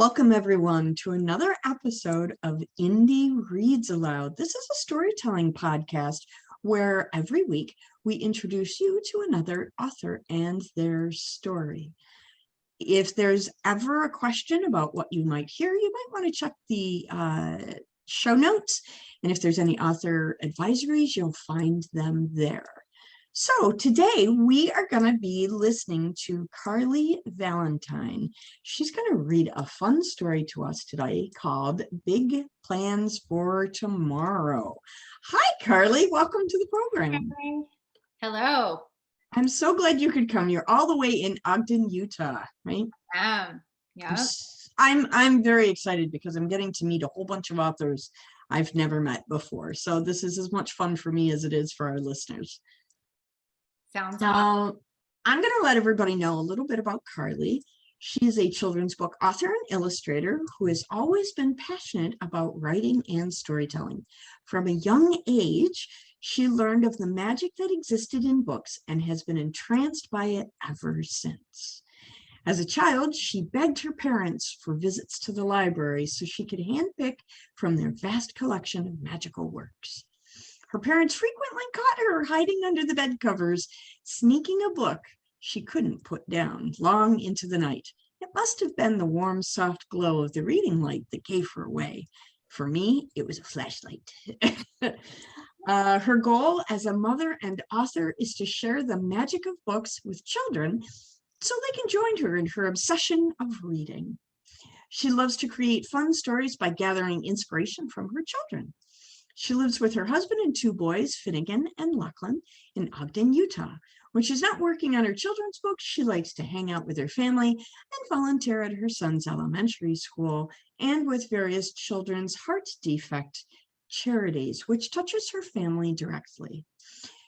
Welcome everyone to another episode of Indie Reads Aloud. This is a storytelling podcast where every week we introduce you to another author and their story. If there's ever a question about what you might hear, you might want to check the show notes. And if there's any author advisories, you'll find them there. So today we are going to be listening to Carli Valentine. She's going to read a fun story to us today called Big Plans for Tomorrow. Hi, Carli. Welcome to the program. Hi. Hello. I'm so glad you could come. You're all the way in Ogden, Utah, right? Yeah. I'm very excited because I'm getting to meet a whole bunch of authors I've never met before. So this is as much fun for me as it is for our listeners. Sounds awesome. I'm going to let everybody know a little bit about Carli. She is a children's book author and illustrator who has always been passionate about writing and storytelling. From a young age, she learned of the magic that existed in books and has been entranced by it ever since. As a child, she begged her parents for visits to the library so she could handpick from their vast collection of magical works. Her parents frequently caught her hiding under the bed covers, sneaking a book she couldn't put down long into the night. It must have been the warm, soft glow of the reading light that gave her away. For me, it was a flashlight. Her goal as a mother and author is to share the magic of books with children so they can join her in her obsession of reading. She loves to create fun stories by gathering inspiration from her children. She lives with her husband and two boys, Finnegan and Lochlan, in Ogden, Utah. When she's not working on her children's books, she likes to hang out with her family and volunteer at her son's elementary school and with various children's heart defect charities, which touches her family directly.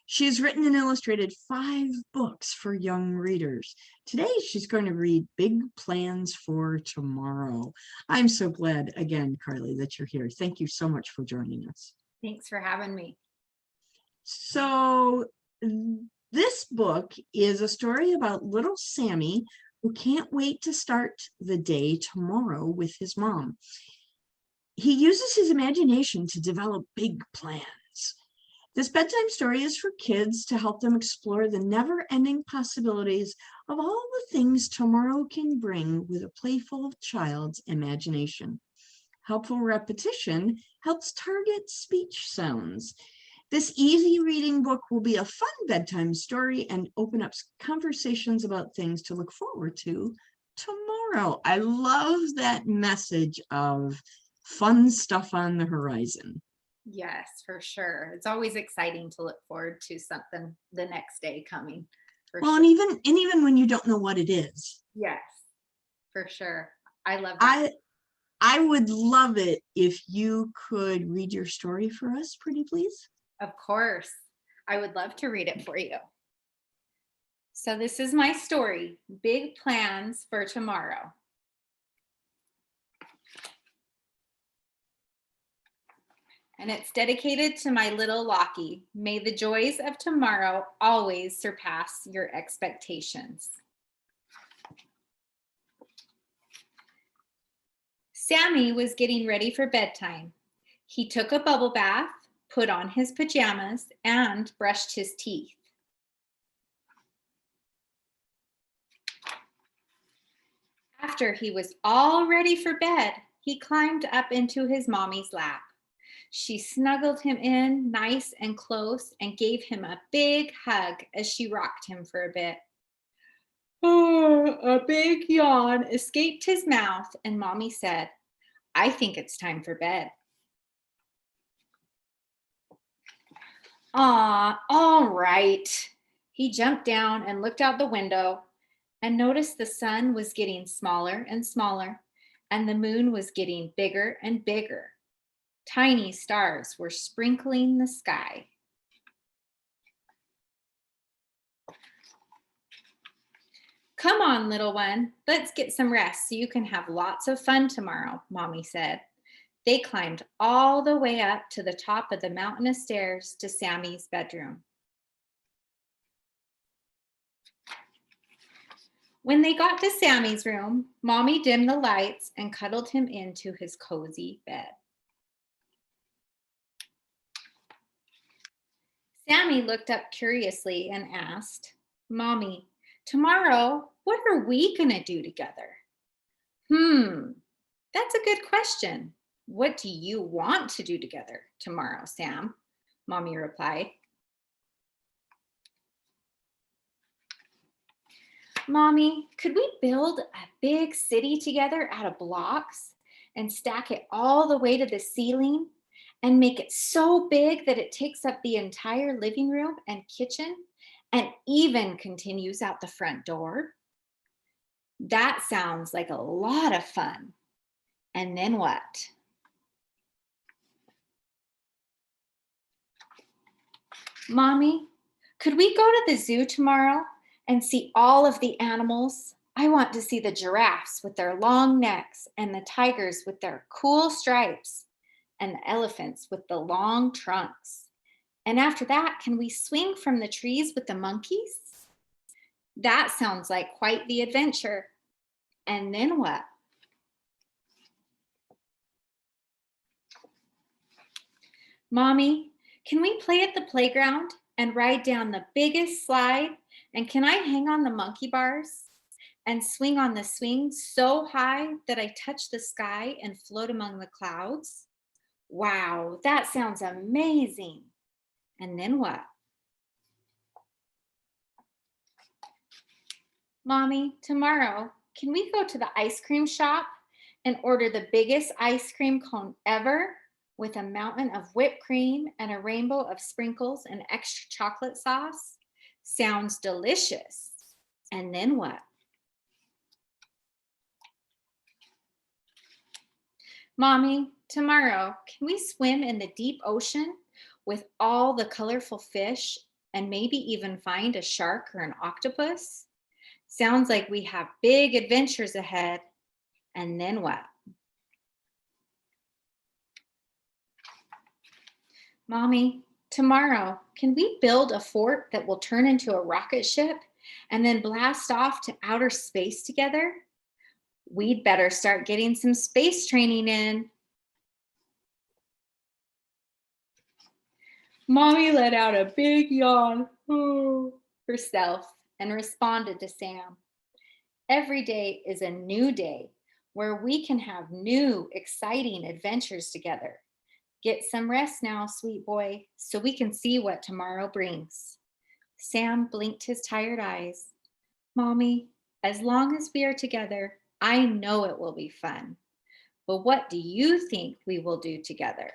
She has written and illustrated 5 books for young readers. Today, she's going to read Big Plans for Tomorrow. I'm so glad, again, Carli, that you're here. Thank you so much for joining us. Thanks for having me. So this book is a story about little Sammy who can't wait to start the day tomorrow with his mom. He uses his imagination to develop big plans. This bedtime story is for kids to help them explore the never-ending possibilities of all the things tomorrow can bring with a playful child's imagination. Helpful repetition helps target speech sounds. This easy reading book will be a fun bedtime story and open up conversations about things to look forward to tomorrow. I love that message of fun stuff on the horizon. Yes, for sure. It's always exciting to look forward to something the next day coming. Well, sure. and even when you don't know what it is. Yes, for sure. I love that. I would love it if you could read your story for us, pretty please. Of course. I would love to read it for you. So this is my story, Big Plans for Tomorrow. And it's dedicated to my little Lockie. May the joys of tomorrow always surpass your expectations. Sammy was getting ready for bedtime. He took a bubble bath, put on his pajamas, and brushed his teeth. After he was all ready for bed, he climbed up into his mommy's lap. She snuggled him in nice and close and gave him a big hug as she rocked him for a bit. Oh, a big yawn escaped his mouth, and Mommy said, "I think it's time for bed." "Aw, all right." He jumped down and looked out the window and noticed the sun was getting smaller and smaller, and the moon was getting bigger and bigger. Tiny stars were sprinkling the sky. "Come on, little one, let's get some rest so you can have lots of fun tomorrow," Mommy said. They climbed all the way up to the top of the mountain of stairs to Sammy's bedroom. When they got to Sammy's room, Mommy dimmed the lights and cuddled him into his cozy bed. Sammy looked up curiously and asked, Mommy, tomorrow, what are we going to do together? That's a good question. What do you want to do together tomorrow, Sam? Mommy replied. Mommy, could we build a big city together out of blocks and stack it all the way to the ceiling and make it so big that it takes up the entire living room and kitchen and even continues out the front door? That sounds like a lot of fun. And then what? Mommy, could we go to the zoo tomorrow and see all of the animals? I want to see the giraffes with their long necks and the tigers with their cool stripes and the elephants with the long trunks. And after that, can we swing from the trees with the monkeys? That sounds like quite the adventure. And then what? Mommy, can we play at the playground and ride down the biggest slide? And can I hang on the monkey bars and swing on the swing so high that I touch the sky and float among the clouds? Wow, that sounds amazing. And then what? Mommy, tomorrow, can we go to the ice cream shop and order the biggest ice cream cone ever with a mountain of whipped cream and a rainbow of sprinkles and extra chocolate sauce? Sounds delicious. And then what? Mommy, tomorrow, can we swim in the deep ocean with all the colorful fish and maybe even find a shark or an octopus? Sounds like we have big adventures ahead. And then what? Mommy, tomorrow, can we build a fort that will turn into a rocket ship and then blast off to outer space together? We'd better start getting some space training in. Mommy let out a big yawn herself and responded to Sam. Every day is a new day where we can have new, exciting adventures together. Get some rest now, sweet boy, so we can see what tomorrow brings. Sam blinked his tired eyes. Mommy, as long as we are together, I know it will be fun. But what do you think we will do together?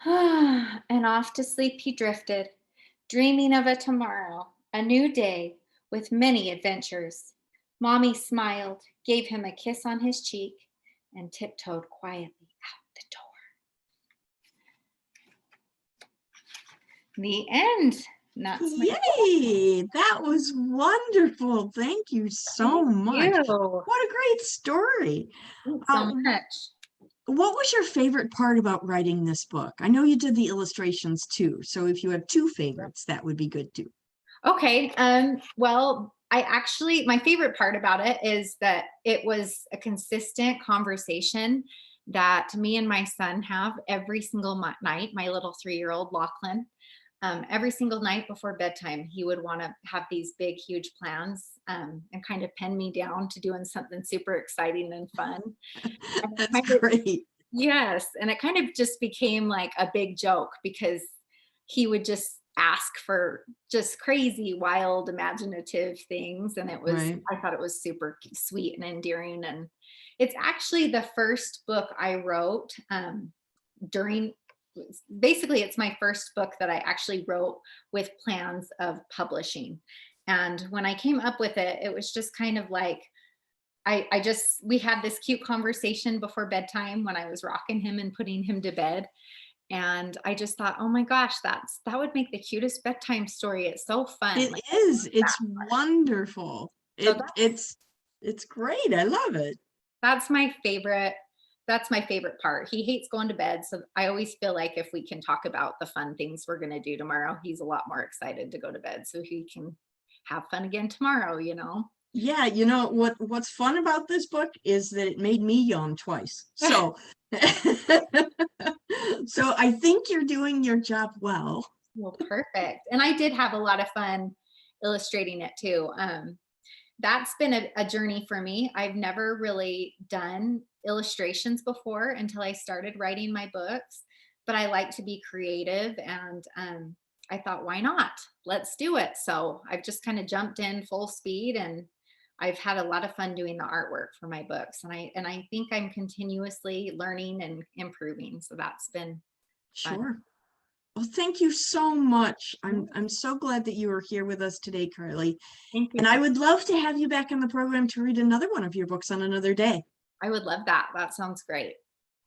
And off to sleep he drifted, dreaming of a tomorrow, a new day with many adventures. Mommy smiled, gave him a kiss on his cheek, and tiptoed quietly out the door. The end. Yay! That was wonderful. Thank you so much. What a great story. Thanks so much. What was your favorite part about writing this book? I know you did the illustrations too, so if you have two favorites, that would be good too. Okay. Well, my favorite part about it is that it was a consistent conversation that me and my son have every single night, my little 3-year-old Lochlan. Every single night before bedtime, he would want to have these big, huge plans and kind of pin me down to doing something super exciting and fun. That's great. Yes. And it kind of just became like a big joke because he would just ask for just crazy, wild, imaginative things. And it was, right. I thought it was super sweet and endearing. And it's actually the first book I wrote basically it's my first book that I actually wrote with plans of publishing. And when I came up with it, it was just kind of like, we had this cute conversation before bedtime when I was rocking him and putting him to bed. And I just thought, oh my gosh, that would make the cutest bedtime story. It's so fun. It is. It's wonderful. It's great. I love it. That's my favorite That's my favorite part. He hates going to bed, so I always feel like if we can talk about the fun things we're gonna do tomorrow, he's a lot more excited to go to bed so he can have fun again tomorrow, you know? Yeah, what's fun about this book is that it made me yawn twice. So so I think you're doing your job well. Well, perfect. And I did have a lot of fun illustrating it too. That's been a journey for me. I've never really done illustrations before until I started writing my books, but I like to be creative, and I thought, why not? Let's do it. So I've just kind of jumped in full speed, and I've had a lot of fun doing the artwork for my books, and I think I'm continuously learning and improving. So that's been fun. Sure. Well, thank you so much. Yeah. I'm so glad that you were here with us today, Carly. Thank you. And I would love to have you back on the program to read another one of your books on another day. I would love that. That sounds great.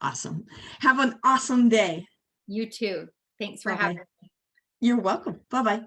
Awesome. Have an awesome day. You too. Thanks for Bye-bye. having me. You're welcome. Bye-bye.